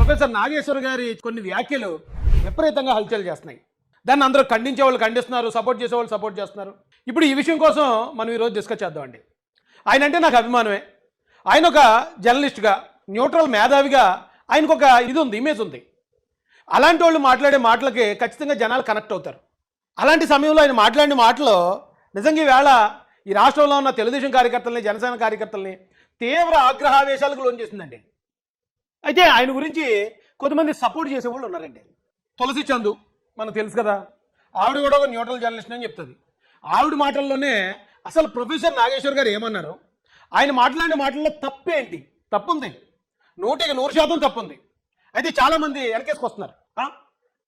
Professor Nageshwar గారి కొన్ని వ్యాఖ్యలు విపరీతంగా హల్చల్ చేస్తున్నాయి. దాన్ని అందరూ ఖండించే వాళ్ళు ఖండిస్తున్నారు, సపోర్ట్ చేసే వాళ్ళు సపోర్ట్ చేస్తున్నారు. ఇప్పుడు ఈ విషయం కోసం మనం ఈరోజు డిస్కస్ చేద్దామండి. ఆయన అంటే నాకు అభిమానమే. ఆయన ఒక జర్నలిస్ట్గా, న్యూట్రల్ మేధావిగా ఆయనకు ఒక ఇమేజ్ ఉంది. అలాంటి వాళ్ళు మాట్లాడే మాటలకి ఖచ్చితంగా జనాలు కనెక్ట్ అవుతారు. అలాంటి సమయంలో ఆయన మాట్లాడిన మాటలు నిజంగా ఈవేళ ఈ రాష్ట్రంలో ఉన్న తెలుగుదేశం కార్యకర్తల్ని, జనసేన కార్యకర్తల్ని తీవ్ర ఆగ్రహావేశాలకు లోన్ చేసిందండి. అయితే ఆయన గురించి కొంతమంది సపోర్ట్ చేసేవాళ్ళు ఉన్నారండి. తులసి చందు మనకు తెలుసు కదా, ఆవిడ కూడా ఒక న్యూట్రల్ జర్నలిస్ట్ అని చెప్తుంది. ఆవిడ మాటల్లోనే అసలు ప్రొఫెసర్ నాగేశ్వర్ గారు ఏమన్నారు, ఆయన మాట్లాడిన మాటల్లో తప్పేంటి? తప్పుంది, 100% తప్పుంది. అయితే చాలామంది వెనకేసుకొస్తున్నారు.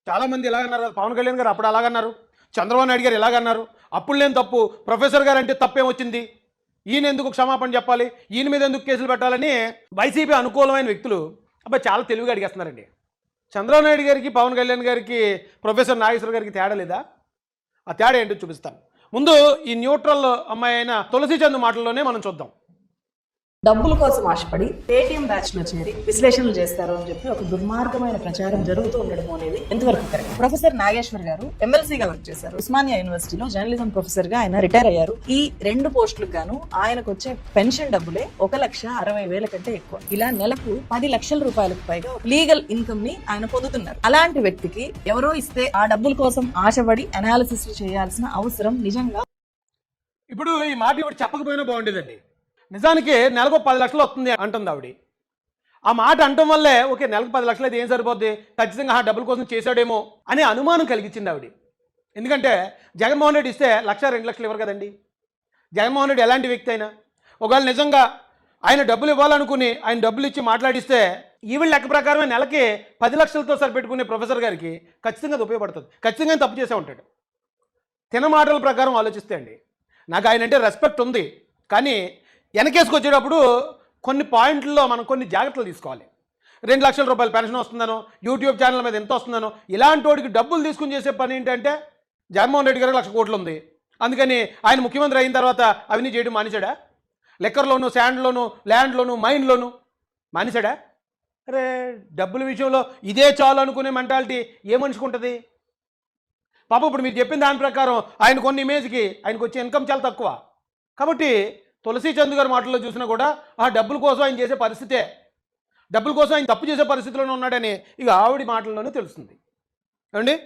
చాలామంది ఎలాగన్నారు, పవన్ కళ్యాణ్ గారు అప్పుడు అలాగన్నారు, చంద్రబాబు నాయుడు గారు ఎలాగన్నారు, అప్పుడు లేని తప్పు ప్రొఫెసర్ గారు అంటే తప్పేమొచ్చింది, ఈయన ఎందుకు క్షమాపణ చెప్పాలి, ఈయన మీద ఎందుకు కేసులు పెట్టాలని వైసీపీ అనుకూలమైన వ్యక్తులు అబ్బాయి చాలా తెలివిగా అడిగేస్తున్నారండి. చంద్రబాబు నాయుడు గారికి, పవన్ కళ్యాణ్ గారికి, ప్రొఫెసర్ నాగేశ్వర్ గారికి తేడా లేదా? ఆ తేడా ఏంటో చూపిస్తాను. ముందు ఈ న్యూట్రల్ అమ్మాయి అయిన తులసి చందు మాటల్లోనే మనం చూద్దాం. డబ్బుల కోసం ఆశపడి పేటీఎం బ్యాచ్ లో చేరి విశ్లేషణలు చేస్తారు అని చెప్పి ఒక దుర్మార్గమైన ప్రచారం జరుగుతూ ఉండడం అనేది ఎంతవరకు కరెక్ట్? ప్రొఫెసర్ నాగేశ్వర్ గారు ఎమ్మెల్సీగా వర్క్ చేశారు. ఉస్మానియా యూనివర్సిటీలో జర్నలిజం ప్రొఫెసర్ గా ఆయన రిటైర్ అయ్యారు. ఈ 2 పోస్టులకు గాను ఆయనకు వచ్చే పెన్షన్ డబ్బులే 1,60,000 కంటే ఎక్కువ. ఇలా నెలకు 10 లక్షల రూపాయలకు పైగా లీగల్ ఇన్కమ్ ని ఆయన పొందుతున్నారు. అలాంటి వ్యక్తికి ఎవరో ఇస్తే ఆ డబ్బుల కోసం ఆశపడి అనాలిసిస్ చేయాల్సిన అవసరం నిజంగా ఇప్పుడు ఈ మాట ఇప్పుడు చెప్పకపోయినా బాగుండేదండి. నిజానికి నెలకు 10 లక్షలు వస్తుంది అంటుంది ఆవిడ. ఆ మాట అంటం వల్లే ఓకే నెలకు 10 లక్షలు అయితే ఏం సరిపోద్ది, ఖచ్చితంగా ఆ డబ్బుల కోసం చేశాడేమో అనే అనుమానం కలిగించింది ఆవిడ. ఎందుకంటే జగన్మోహన్ రెడ్డి ఇస్తే 1,00,000, 2 లక్షలు ఇవ్వరు కదండి. జగన్మోహన్ రెడ్డి ఎలాంటి వ్యక్తి అయినా ఒకవేళ నిజంగా ఆయన డబ్బులు ఇవ్వాలనుకుని ఆయన డబ్బులు ఇచ్చి మాట్లాడిస్తే ఈవిడ లెక్క ప్రకారమే నెలకి 10 లక్షలతో సరిపెట్టుకునే ప్రొఫెసర్ గారికి ఖచ్చితంగా అది ఉపయోగపడుతుంది. ఖచ్చితంగా తప్పు చేసే ఉంటాడు. తిన మాటల ప్రకారం ఆలోచిస్తే అండి నాకు ఆయన అంటే రెస్పెక్ట్ ఉంది. కానీ వెనకేసుకొచ్చేటప్పుడు కొన్ని పాయింట్లలో మనం కొన్ని జాగ్రత్తలు తీసుకోవాలి. 2 లక్షల రూపాయలు పెన్షన్ వస్తుందనో, యూట్యూబ్ ఛానల్ మీద ఎంత వస్తుందనో, ఇలాంటి వాడికి డబ్బులు తీసుకుని చేసే పని ఏంటంటే జగన్మోహన్ రెడ్డి గారికి 1,00,000 కోట్లు ఉంది, అందుకని ఆయన ముఖ్యమంత్రి అయిన తర్వాత అవన్నీ చేయడం మానేశాడా? లెక్కర్లోను, శాండ్లోను, ల్యాండ్లోను, మైన్లోను మానేశాడా? అరే డబ్బుల విషయంలో ఇదే చాలు అనుకునే మెంటాలిటీ ఏ మనిషికి ఉంటుంది? పాపం ఇప్పుడు మీరు చెప్పిన దాని ప్రకారం ఆయన కొన్ని ఇమేజ్కి ఆయనకు వచ్చే ఇన్కమ్ చాలా తక్కువ. కాబట్టి తులసి చంద్ గారి మాటల్లో చూసినా కూడా ఆ డబ్బుల కోసం ఆయన చేసే పరిస్థితే, డబ్బుల కోసం ఆయన తప్పు చేసే పరిస్థితిలోనే ఉన్నాడని ఇక ఆవిడ మాటల్లోనే తెలుస్తుంది. ఏమండి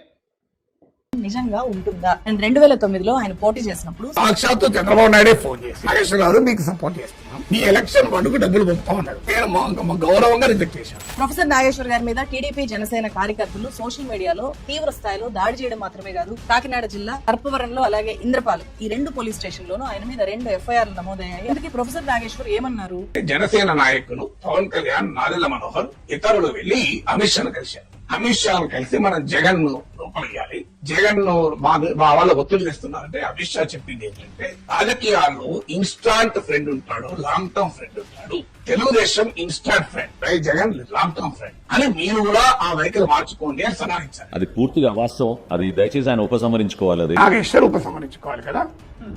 నిజంగా ఉంటుందా? 2009లో ఆయన పోటీ చేసినప్పుడు సాక్షాత్తు చంద్రబాబు నాయుడే ఫోన్ చేసి నాగేశ్వర గారు మీకు సపోర్ట్ చేస్తున్నాం, మీ ఎలక్షన్ పండుగ డబ్బులు పంపుతామన్నాడు. నేను గౌరవంగా రిజెక్ట్ చేశాను. ప్రొఫెసర్ నాగేశ్వర్ గారి మీద టీడీపీ, జనసేన కార్యకర్తలు సోషల్ మీడియాలో తీవ్ర స్థాయిలో దాడి చేయడం మాత్రమే కాదు, కాకినాడ జిల్లా కర్పవరంలో అలాగే ఇంద్రపాలెం ఈ 2 పోలీస్ స్టేషన్లోనూ ఆయన మీద 2 ఎఫ్ఐఆర్లు నమోదయ్యాయి. అందుకే ప్రొఫెసర్ నాగేశ్వర్ ఏమన్నారు? జనసేన నాయకులు పవన్ కళ్యాణ్, నాదెళ్ల మనోహర్ ఇతరులు వెళ్లి అమిత్ షాను కలిశారు. అమిత్ షాను కలిసి మనం జగన్ ను లోపలియాలి, జగన్ ను మా వాళ్ళ ఒత్తిడి తెస్తున్నారంటే అమిత్ షా చెప్పింది ఏంటంటే రాజకీయాల్లో ఇన్స్టాంట్ ఫ్రెండ్ ఉంటాడు, లాంగ్ టర్మ్ ఫ్రెండ్ ఉంటాడు. Telugu Desam instant friend, Jagan long term friend అని మీరు కూడా ఆ వైఖరి మార్చుకోండి అని సలహించారు. అది పూర్తిగా వాస్తవం. అది దయచేసి ఆయన ఉపసంహరించుకోవాలి. అది నాగేశ్వర్ ఉపసంహరించుకోవాలి కదా,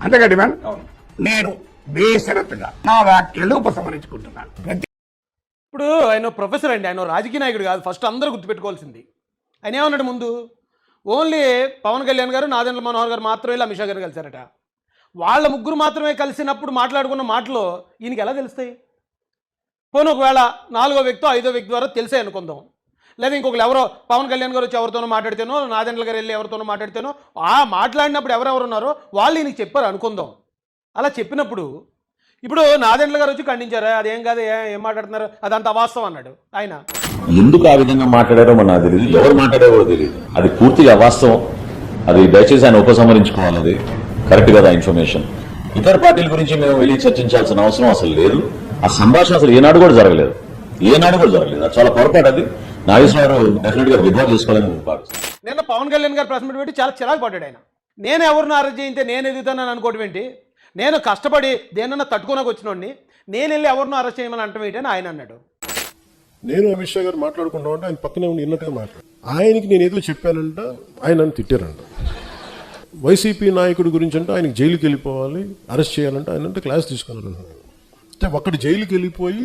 అంతేగా డిమాండ్. నేను బేషరతుగా నా వ్యాఖ్యలు ఉపసంహరించుకుంటున్నాను. ఇప్పుడు ఆయన ప్రొఫెసర్ అండి, ఆయన రాజకీయ నాయకుడు కాదు. ఫస్ట్ అందరూ గుర్తుపెట్టుకోవాల్సింది ఆయన ఏమన్నాడు ముందు, ఓన్లీ పవన్ కళ్యాణ్ గారు, నాదెండ్ల మనోహర్ గారు మాత్రమే అమిత్ షా గారు కలిశారట. వాళ్ళ ముగ్గురు మాత్రమే కలిసినప్పుడు మాట్లాడుకున్న మాటలు ఈయనకి ఎలా తెలుస్తాయి? పోనీ ఒకవేళ 4వ వ్యక్తి 5వ వ్యక్తి ద్వారా తెలిసాయి అనుకుందాం, లేదా ఇంకొకరు ఎవరో పవన్ కళ్యాణ్ గారు వచ్చి ఎవరితోనో మాట్లాడితేనో, నాదెండ్ల గారు వెళ్ళి ఎవరితోనో మాట్లాడితేనో ఆ మాట్లాడినప్పుడు ఎవరెవరు ఉన్నారో వాళ్ళు ఈయనకి చెప్పారు అనుకుందాం. అలా చెప్పినప్పుడు ఇప్పుడు నాదెండ్ల గారు వచ్చి ఖండించారా, అదేం కాదు, ఏం మాట్లాడుతున్నారు, అదంత అవాస్తవం అన్నాడు ఆయన. ఎందుకు ఆ విధంగా మాట్లాడారో మనకు తెలియదు, ఎవరు మాట్లాడారో తెలియదు. అది పూర్తిగా అవాస్తవం. అది దయచేసి ఆయన ఉపసంహరించుకోవాలి. అది కరెక్ట్ కదా ఇన్ఫర్మేషన్. ఇతర పార్టీల గురించి మేము వెళ్ళి చర్చించాల్సిన అవసరం అసలు లేదు. ఆ సంభాషణ అసలు ఏనాడు కూడా జరగలేదు. అది చాలా పొరపాటు. అది నాగేశ్వరరావు డెఫినెట్ గా విధ్వా చేసుకోవాలని భావిస్తాను. నిన్న పవన్ కళ్యాణ్ గారు ప్రెస్ మీట్ పెట్టి చాలా చిరాకు పడ్డాడు ఆయన. నేను ఎవరిని అరెస్ట్ చేయితే నేను ఎదుగుతానని అనుకోవడం ఏంటి, నేను కష్టపడి దేనన్నా తట్టుకోనకు వచ్చినోడిని నేను వెళ్ళి ఎవరినో అరెస్ట్ చేయమని అంటాం ఏంటి అని ఆయన అన్నాడు. నేను అమిత్ షా గారు మాట్లాడుకుంటా ఉంటే ఆయన పక్కనే ఉండి విన్నట్టుగా మాట్లాడు. ఆయనకి నేను ఏదో చెప్పానంట, ఆయన నన్ను తిట్టారంట. వైసీపీ నాయకుడి గురించి అంటే ఆయనకి జైలుకి వెళ్ళిపోవాలి, అరెస్ట్ చేయాలంటే ఆయన అంటే క్లాస్ తీసుకోవాలంటున్నాను. అంటే ఒక్కటి జైలుకి వెళ్ళిపోయి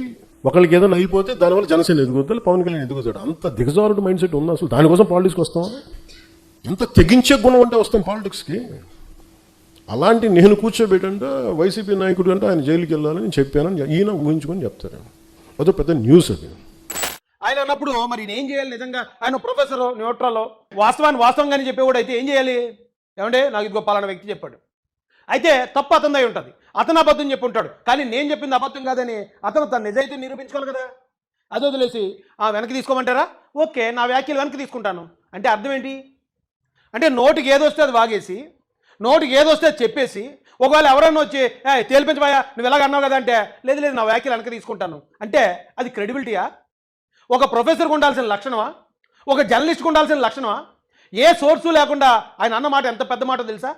ఒకరికి ఏదైనా అయిపోతే దానివల్ల జనసేన ఎదుగుతాడు, పవన్ కళ్యాణ్ ఎదుగుతాడు. అంత దిగజారుడు మైండ్ సెట్ ఉంది. అసలు దానికోసం పాలిటిక్స్కి వస్తాం? ఎంత తెగించే గుణం ఉంటే వస్తాం పాలిటిక్స్కి? అలాంటి నేను కూర్చోబెట్టంటే వైసీపీ నాయకుడు అంటే ఆయన జైలుకి వెళ్ళాలని చెప్పానని ఈయన ఊహించుకొని చెప్తారు. అదో పెద్ద న్యూస్ అది. ఆయన అన్నప్పుడు మరి ఏం చేయాలి? నిజంగా ఆయన ప్రొఫెసర్ న్యూట్రల్ వాస్తవంగానే చెప్పేవాడు అయితే ఏం చేయాలి? ఏమంటే నాకు ఇదిగో పలానా వ్యక్తి చెప్పాడు, అయితే తప్పు అతనిదై ఉంటుంది, అతను అబద్ధం చెప్పి ఉంటాడు, కానీ నేను చెప్పింది అబద్ధం కాదని అతను తన నిజాయితీ నిరూపించుకోవాలి కదా. అది వదిలేసి వెనక్కి తీసుకోమంటారా? ఓకే, నా వ్యాఖ్యలు వెనక్కి తీసుకుంటాను అంటే అర్థం ఏంటి? అంటే నోటికి ఏదొస్తే అది వాగేసి, నోటికి ఏదొస్తే అది చెప్పేసి, ఒకవేళ ఎవరైనా వచ్చి తేల్పించబోయా నువ్వు ఎలాగ అన్నావు కదా అంటే లేదు లేదు నా వ్యాఖ్యలు వెనక్కి తీసుకుంటాను అంటే అది క్రెడిబిలిటీయా? ఒక ప్రొఫెసర్కి ఉండాల్సిన లక్షణమా? ఒక జర్నలిస్ట్కి ఉండాల్సిన లక్షణమా? ఏ సోర్సు లేకుండా ఆయన అన్న మాట ఎంత పెద్ద మాట తెలుసా?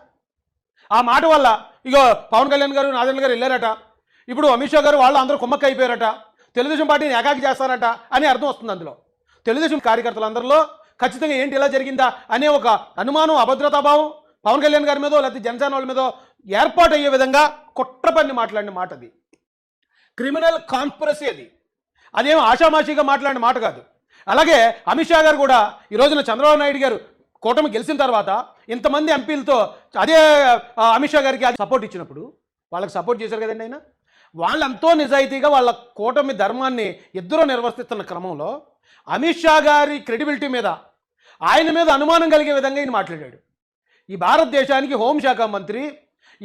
ఆ మాట వల్ల ఇగో పవన్ కళ్యాణ్ గారు, నారాయణ గారు వెళ్ళారట, ఇప్పుడు అమిత్ షా గారు వాళ్ళు అందరూ కుమ్మక్క అయిపోయారట, తెలుగుదేశం పార్టీని ఏకాకి చేస్తారట అని అర్థం వస్తుంది. అందులో తెలుగుదేశం కార్యకర్తలందరిలో ఖచ్చితంగా ఏంటి ఇలా జరిగిందా అనే ఒక అనుమానం, అభద్రతాభావం పవన్ కళ్యాణ్ గారి మీదో లేకపోతే జనసేన వాళ్ళ మీదో ఏర్పాటు అయ్యే విధంగా కుట్ర పన్ని మాట్లాడిన మాట అది. క్రిమినల్ కాన్స్పిరసీ అది. అదేమో ఆషామాషిగా మాట్లాడిన మాట కాదు. అలాగే అమిత్ షా గారు కూడా ఈ రోజున చంద్రబాబు నాయుడు గారు కూటమి గెలిచిన తర్వాత ఇంతమంది ఎంపీలతో అదే అమిత్ షా గారికి అది సపోర్ట్ ఇచ్చినప్పుడు వాళ్ళకి సపోర్ట్ చేశారు కదండి ఆయన. వాళ్ళంతో నిజాయితీగా వాళ్ళ కూటమి ధర్మాన్ని ఇద్దరూ నిర్వర్తిస్తున్న క్రమంలో అమిత్ షా గారి క్రెడిబిలిటీ మీద, ఆయన మీద అనుమానం కలిగే విధంగా ఈయన మాట్లాడాడు. ఈ భారతదేశానికి హోంశాఖ మంత్రి,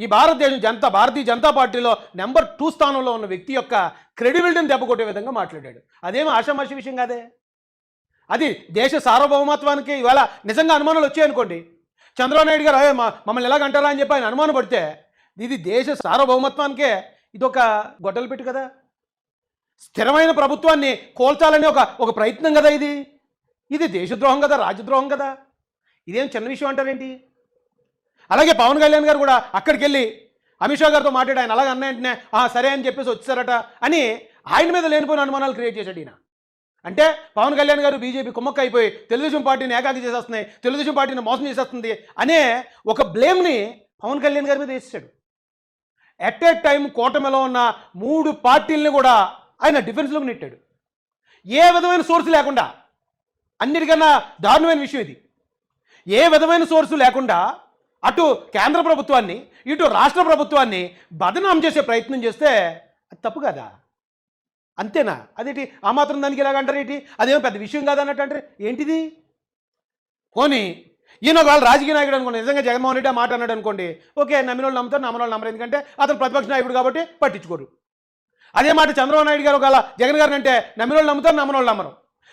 ఈ భారతీయ జనతా పార్టీలో నెంబర్ 2 స్థానంలో ఉన్న వ్యక్తి యొక్క క్రెడిబిలిటీని దెబ్బకొట్టే విధంగా మాట్లాడాడు. అదేమో ఆషామాషి విషయం కాదే. అది దేశ సార్వభౌమత్వానికి ఇవాళ నిజంగా అనుమానాలు వచ్చాయనుకోండి, చంద్రబాబు నాయుడు గారు మమ్మల్ని ఎలాగంటారా అని చెప్పి ఆయన అనుమానం పడితే ఇది దేశ సార్వభౌమత్వానికే ఇదొక గొడ్డలు పెట్టు కదా. స్థిరమైన ప్రభుత్వాన్ని కోల్చాలని ఒక ప్రయత్నం కదా ఇది. ఇది దేశద్రోహం కదా, రాజ్యద్రోహం కదా. ఇదేం చిన్న విషయం అంటారేంటి? అలాగే పవన్ కళ్యాణ్ గారు కూడా అక్కడికి వెళ్ళి అమిత్ షా గారితో మాట్లాడి ఆయన అలాగే అన్న వెంటనే సరే అని చెప్పేసి వచ్చారట అని ఆయన మీద లేనిపోయిన అనుమానాలు క్రియేట్ చేశాడు ఈయన. అంటే పవన్ కళ్యాణ్ గారు బీజేపీ కుమ్మక్క అయిపోయి తెలుగుదేశం పార్టీని ఏకాకి చేసేస్తున్నాయి, తెలుగుదేశం పార్టీని మోసం చేసేస్తుంది అనే ఒక బ్లేమ్ని పవన్ కళ్యాణ్ గారి మీద వేసాడు. ఎట్ ఏ టైం కూటమిలో ఉన్న 3 పార్టీలని కూడా ఆయన డిఫెన్స్లోకి నెట్టాడు. ఏ విధమైన సోర్సు లేకుండా, అన్నిటికన్నా దారుణమైన విషయం ఇది, ఏ విధమైన సోర్సు లేకుండా అటు కేంద్ర ప్రభుత్వాన్ని ఇటు రాష్ట్ర ప్రభుత్వాన్ని బదనాం చేసే ప్రయత్నం చేస్తే అది తప్పు కదా. అంతేనా? అదేంటి ఆ మాత్రం దానికి ఎలాగంటారు ఏంటి? అదేమో పెద్ద విషయం కాదన్నట్టు అంటారు ఏంటిది? పోనీ ఈయన ఒకవేళ రాజకీయ నాయకుడు అనుకోండి, నిజంగా జగన్మోహన్ రెడ్డి ఆ మాట అన్నాడు అనుకోండి, ఓకే నమ్మిన వాళ్ళు నమ్ముతారు, నమ్మని వాళ్ళు నమ్మరు, ఎందుకంటే అతను ప్రతిపక్ష నాయకుడు కాబట్టి పట్టించుకోరు. అదే మాట చంద్రబాబు నాయుడు గారు ఒకవేళ జగన్ గారిని అంటే నమ్మిన వాళ్ళు నమ్ముతారు, నమ్మని వాళ్ళు నమ్మరు.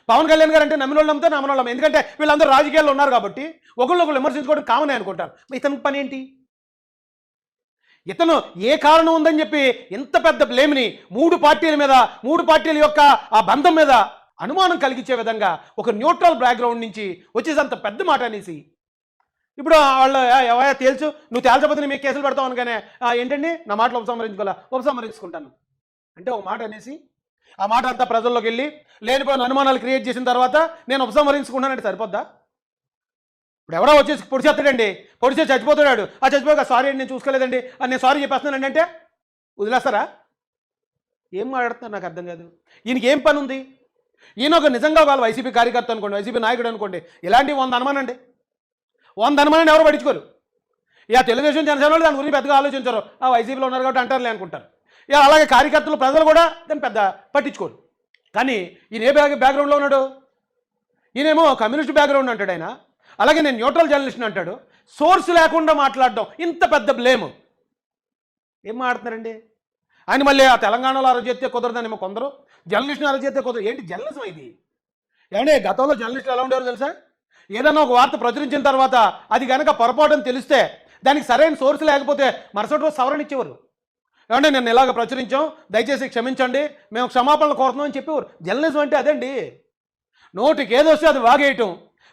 పవన్ కళ్యాణ్ గారు అంటే నమ్మిన వాళ్ళు నమ్ముతారు, నమ్మని వాళ్ళు నమ్మరు, ఎందుకంటే వీళ్ళందరూ రాజకీయాల్లో ఉన్నారు కాబట్టి ఒకళ్ళు విమర్శించుకోవడం కామనే అనుకుంటారు. ఇతనికి పని ఏంటి? ఇతను ఏ కారణం ఉందని చెప్పి ఇంత పెద్ద బ్లేమ్ని 3 పార్టీల మీద, 3 పార్టీల యొక్క ఆ బంధం మీద అనుమానం కలిగించే విధంగా ఒక న్యూట్రల్ బ్యాక్గ్రౌండ్ నుంచి వచ్చేసి అంత పెద్ద మాట అనేసి ఇప్పుడు వాళ్ళు ఎవరైనా తేల్చు, నువ్వు తేల్చకపోతే మేము కేసులు పెడతావు అనగానే ఏంటండి నా మాటలు ఉపసంహరించుకుంటాను అంటే ఒక మాట అనేసి ఆ మాట అంతా ప్రజల్లోకి వెళ్ళి లేనిపోయిన అనుమానాలు క్రియేట్ చేసిన తర్వాత నేను ఉపసంహరించుకుంటానంటే సరిపోద్దా? ఇప్పుడు ఎవరో వచ్చేసి పొడిచేస్తాడండి, పొడిచేసి చచ్చిపోతాడు, ఆ చచ్చిపోయాక సారీ అండి నేను చూసుకోలేదండి అని నేను సారీ చెప్పేస్తున్నానండి అంటే వదిలేస్తారా? ఏం మాట్లాడుతున్నారు నాకు అర్థం కాదు. ఈయనకి ఏం పని ఉంది? ఈయన ఒక నిజంగా వాళ్ళ వైసీపీ కార్యకర్త అనుకోండి, వైసీపీ నాయకుడు అనుకోండి, ఇలాంటి 100 అనుమానండి, 100 అనుమానాన్ని ఎవరు పట్టించుకోరు. ఇక తెలుగుదేశం జనసేన వాళ్ళు దాని గురించి పెద్దగా ఆలోచించారు, ఆ వైసీపీలో ఉన్నారు కాబట్టి అంటారులే అనుకుంటారు. ఇక అలాగే కార్యకర్తలు ప్రజలు కూడా దాన్ని పెద్ద పట్టించుకోరు. కానీ ఈయన ఏ బ్యాక్గ్రౌండ్లో ఉన్నాడు? ఈయనేమో కమ్యూనిస్ట్ బ్యాక్గ్రౌండ్ అంటాడు ఆయన, అలాగే నేను న్యూట్రల్ జర్నలిస్ట్ని అంటాడు. సోర్స్ లేకుండా మాట్లాడడం ఇంత పెద్ద బ్లేమ్. ఏం మాట్లాడుతున్నారండి ఆయన? మళ్ళీ ఆ తెలంగాణలో అరచేస్తే కుదరదనేమో కొందరు, జర్నలిస్ట్ని అరచేస్తే కుదరదు. ఏంటి జర్నలిజం ఇది? ఏమంటే గతంలో జర్నలిస్టులు ఎలా ఉండేవారు తెలుసా? ఏదన్నా ఒక వార్త ప్రచురించిన తర్వాత అది కనుక పొరపాటుని తెలిస్తే దానికి సరైన సోర్స్ లేకపోతే మరుసటి రోజు సవరణ ఇచ్చేవారు. ఏమంటే నేను ఇలాగ ప్రచురించాం, దయచేసి క్షమించండి, మేము క్షమాపణలు కోరుతున్నాం అని చెప్పేవారు. జర్నలిజం అంటే అదండి. నోటికి ఏదొస్తే అది వాగేయటం,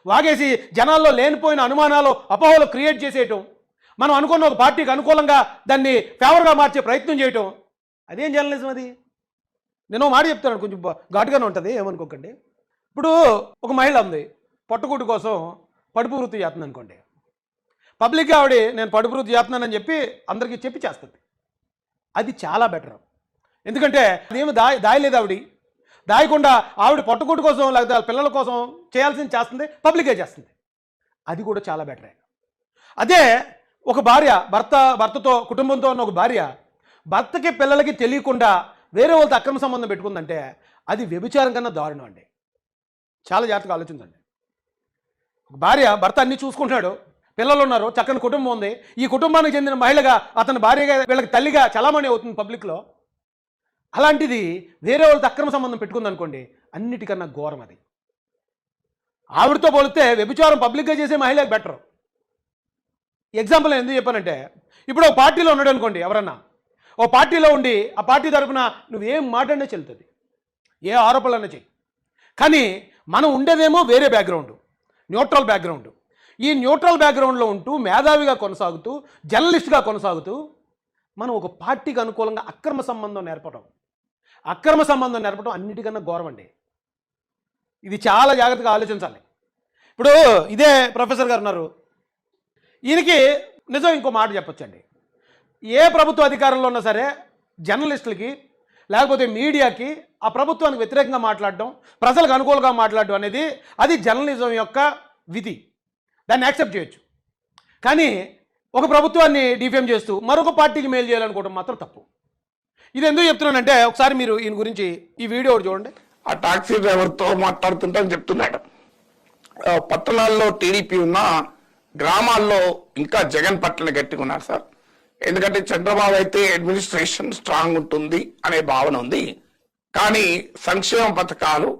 వాగేసి జనాల్లో లేనిపోయిన అనుమానాలు, అపోహలు క్రియేట్ చేసేయటం, మనం అనుకున్న ఒక పార్టీకి అనుకూలంగా దాన్ని ఫేవర్గా మార్చే ప్రయత్నం చేయటం, అదేం జర్నలిజం అది? నేను మాట చెప్తాను, కొంచెం ఘాటుగానే ఉంటుంది, ఏమనుకోకండి. ఇప్పుడు ఒక మహిళ ఉంది, పట్టుకుట్టు కోసం పడుపు వృత్తి చేస్తుంది అనుకోండి. పబ్లిక్గా ఆవిడ నేను పడుపు వృత్తి చేస్తున్నానని చెప్పి అందరికీ చెప్పి చేస్తుంది. అది చాలా బెటర్. ఎందుకంటే అదేమి దాయలేదు ఆవిడ, దాయకుండా ఆవిడ పొట్టకూటి కోసం లేకపోతే వాళ్ళ పిల్లల కోసం చేయాల్సింది చేస్తుంది, పబ్లికే చేస్తుంది. అది కూడా చాలా బెటరే. అదే ఒక భార్య భర్తతో కుటుంబంతో ఉన్న ఒక భార్య భర్తకి పిల్లలకి తెలియకుండా వేరే వాళ్ళతో అక్రమ సంబంధం పెట్టుకుందంటే అది వ్యభిచారం కన్నా దారుణం అండి. చాలా జాగ్రత్తగా ఆలోచించండి. ఒక భార్య భర్త అన్ని చూసుకుంటున్నాడు, పిల్లలు ఉన్నారు, చక్కని కుటుంబం ఉంది, ఈ కుటుంబానికి చెందిన మహిళగా అతని భార్యగా వీళ్ళకి తల్లిగా చలామణి అవుతుంది పబ్లిక్లో. అలాంటిది వేరే వాళ్ళతో అక్రమ సంబంధం పెట్టుకుందనుకోండి, అన్నిటికన్నా ఘోరం అది. ఆవిడతో పోలిస్తే వ్యభిచారం పబ్లిక్గా చేసే మహిళకి బెటర్. ఎగ్జాంపుల్ నేను ఎందుకు చెప్పానంటే, ఇప్పుడు ఒక పార్టీలో ఉన్నాడు అనుకోండి, ఎవరన్నా ఓ పార్టీలో ఉండి ఆ పార్టీ తరపున నువ్వేం మాట్లాడినా చెల్లుతుంది, ఏ ఆరోపణలన్నా చెయ్యి. కానీ మనం ఉండేదేమో వేరే బ్యాక్గ్రౌండ్, న్యూట్రల్ బ్యాక్గ్రౌండ్. ఈ న్యూట్రల్ బ్యాక్గ్రౌండ్లో ఉంటూ మేధావిగా కొనసాగుతూ జర్నలిస్ట్గా కొనసాగుతూ మనం ఒక పార్టీకి అనుకూలంగా అక్రమ సంబంధం నేర్పడం అన్నిటికన్నా ఘోరం అండి. ఇది చాలా జాగ్రత్తగా ఆలోచించాలి. ఇప్పుడు ఇదే ప్రొఫెసర్ గారు ఉన్నారు, ఈయనకి నిజం ఇంకో మాట చెప్పొచ్చండి. ఏ ప్రభుత్వ అధికారంలో ఉన్నా సరే జర్నలిస్టులకి లేకపోతే మీడియాకి ఆ ప్రభుత్వానికి వ్యతిరేకంగా మాట్లాడడం, ప్రజలకు అనుకూలంగా మాట్లాడడం అనేది అది జర్నలిజం యొక్క విధి, దాన్ని యాక్సెప్ట్ చేయొచ్చు. కానీ ఒక ప్రభుత్వాన్ని డిఫేమ్ చేస్తూ మరొక పార్టీకి మేలు చేయాలనుకోవడం మాత్రం తప్పు. ఇది ఎందుకు చెప్తున్నానంటే, ఒకసారి మీరు ఈయన గురించి ఈ వీడియో ఒకటి చూడండి. ఆ టాక్సీ డ్రైవర్తో మాట్లాడుతుంటాను చెప్తున్నాడు, పట్టణాల్లో టీడీపీ ఉన్న గ్రామాల్లో ఇంకా జగన్ పట్ల గట్టిగా ఉన్నారు సార్. ఎందుకంటే చంద్రబాబు అయితే అడ్మినిస్ట్రేషన్ స్ట్రాంగ్ ఉంటుంది అనే భావన ఉంది, కానీ సంక్షేమ పథకాలు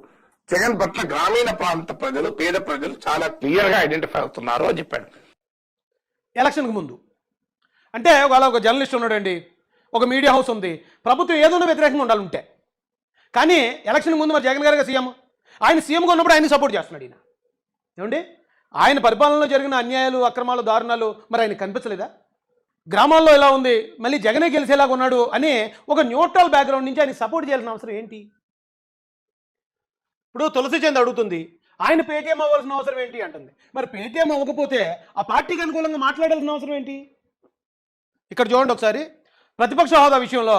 జగన్ పట్ల గ్రామీణ ప్రాంత ప్రజలు, పేద ప్రజలు చాలా క్లియర్ గా ఐడెంటిఫై అవుతున్నారు అని చెప్పాడు. ఎలక్షన్కి ముందు అంటే వాళ్ళ ఒక జర్నలిస్ట్ ఉన్నాడండి, ఒక మీడియా హౌస్ ఉంది, ప్రభుత్వం ఏదైనా వ్యతిరేకంగా ఉండాలంటే. కానీ ఎలక్షన్కి ముందు మరి జగన్ గారిగా సీఎం, ఆయన సీఎంగా ఉన్నప్పుడు ఆయన సపోర్ట్ చేస్తున్నాడు. ఈయన ఏమండి, ఆయన పరిపాలనలో జరిగిన అన్యాయాలు, అక్రమాలు, దారుణాలు మరి ఆయన కనిపించలేదా? గ్రామాల్లో ఎలా ఉంది, మళ్ళీ జగనే గెలిచేలాగా ఉన్నాడు అని ఒక న్యూట్రల్ బ్యాక్గ్రౌండ్ నుంచి ఆయన సపోర్ట్ చేయాల్సిన అవసరం ఏంటి? ఇప్పుడు తులసి చంద్ అడుగుతుంది, ఆయన పేటీఎం అవ్వాల్సిన అవసరం ఏంటి అంటుంది. మరి పేటీఎం అవ్వకపోతే ఆ పార్టీకి అనుకూలంగా మాట్లాడాల్సిన అవసరం ఏంటి? ఇక్కడ చూడండి ఒకసారి, ప్రతిపక్ష హోదా విషయంలో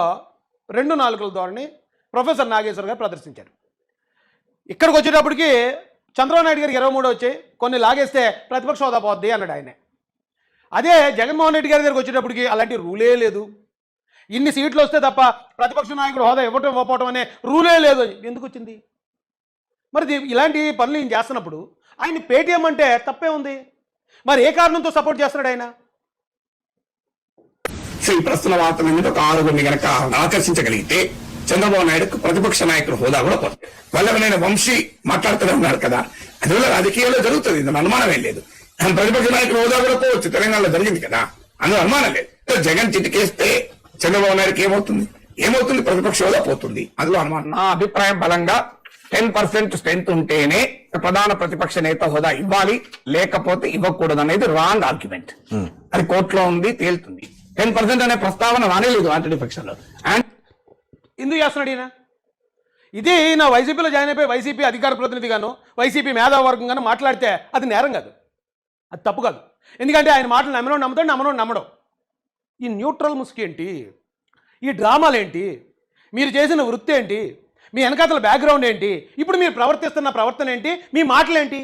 2 నాలుకల ధోరణి ప్రొఫెసర్ నాగేశ్వర్ గారు ప్రదర్శించారు. ఇక్కడికి వచ్చేటప్పటికి చంద్రబాబు నాయుడు గారికి 23 వచ్చాయి, కొన్ని లాగేస్తే ప్రతిపక్ష హోదా పోద్ది అన్నాడు ఆయన. అదే జగన్మోహన్ రెడ్డి గారి దగ్గరికి వచ్చేటప్పటికి అలాంటి రూలే లేదు, ఇన్ని సీట్లు వస్తే తప్ప ప్రతిపక్ష నాయకుడు హోదా ఇవ్వకపోవటం అనే రూలే లేదు. ఎందుకు వచ్చింది మరి? ఇలాంటి పనులు ఈయన చేస్తున్నప్పుడు ఆయన పేటీఎం అంటే తప్పే ఉంది. మరి ఏ కారణంతో సపోర్ట్ చేస్తున్నాడు ఆయన? ఈ ప్రస్తుత వార్తల మీద ఒక 6 గనక ఆకర్షించగలిగితే చంద్రబాబు నాయుడుకు ప్రతిపక్ష నాయకుడు హోదా కూడా పోతుంది. వల్లభనేని వంశీ మాట్లాడుతూనే ఉన్నారు కదా, అందువల్ల రాజకీయాల్లో జరుగుతుంది, ఇందులో అనుమానం ఏం లేదు. ప్రతిపక్ష నాయకుడు హోదా కూడా పోవచ్చు, తెలంగాణలో జరిగింది కదా, అందులో అనుమానం లేదు. జగన్ చిటికేస్తే చంద్రబాబు నాయుడుకి ఏమవుతుంది? ప్రతిపక్ష హోదా పోతుంది, అందులో అనుమానం. నా అభిప్రాయం బలంగా 10% స్ట్రెంత్ ఉంటేనే ప్రధాన ప్రతిపక్ష నేత హోదా ఇవ్వాలి, లేకపోతే ఇవ్వకూడదు అనేది రాంగ్ ఆర్గ్యుమెంట్. అది కోర్టులో ఉంది, తేలుతుంది. 10% అనే ప్రస్తావన రానేలేదు యాంటీ డిఫెక్షన్ లో. ఎందుకు చేస్తున్నాడు ఈయన? ఇది నా వైసీపీలో జాయిన్ అయిపోయి వైసీపీ అధికార ప్రతినిధిగాను, వైసీపీ మేధావర్గంగాను మాట్లాడితే అది నేరం కాదు, అది తప్పు కాదు. ఎందుకంటే ఆయన మాటలు నమ్మడం నమ్ముతాడు, నమ్మడం. ఈ న్యూట్రల్ ముసుగు ఏంటి? ఈ డ్రామాలు ఏంటి? మీరు చేసిన వృత్తి ఏంటి? మీ వెనకాతల బ్యాక్గ్రౌండ్ ఏంటి? ఇప్పుడు మీరు ప్రవర్తిస్తున్న ప్రవర్తన ఏంటి? మీ మాటలు ఏంటి?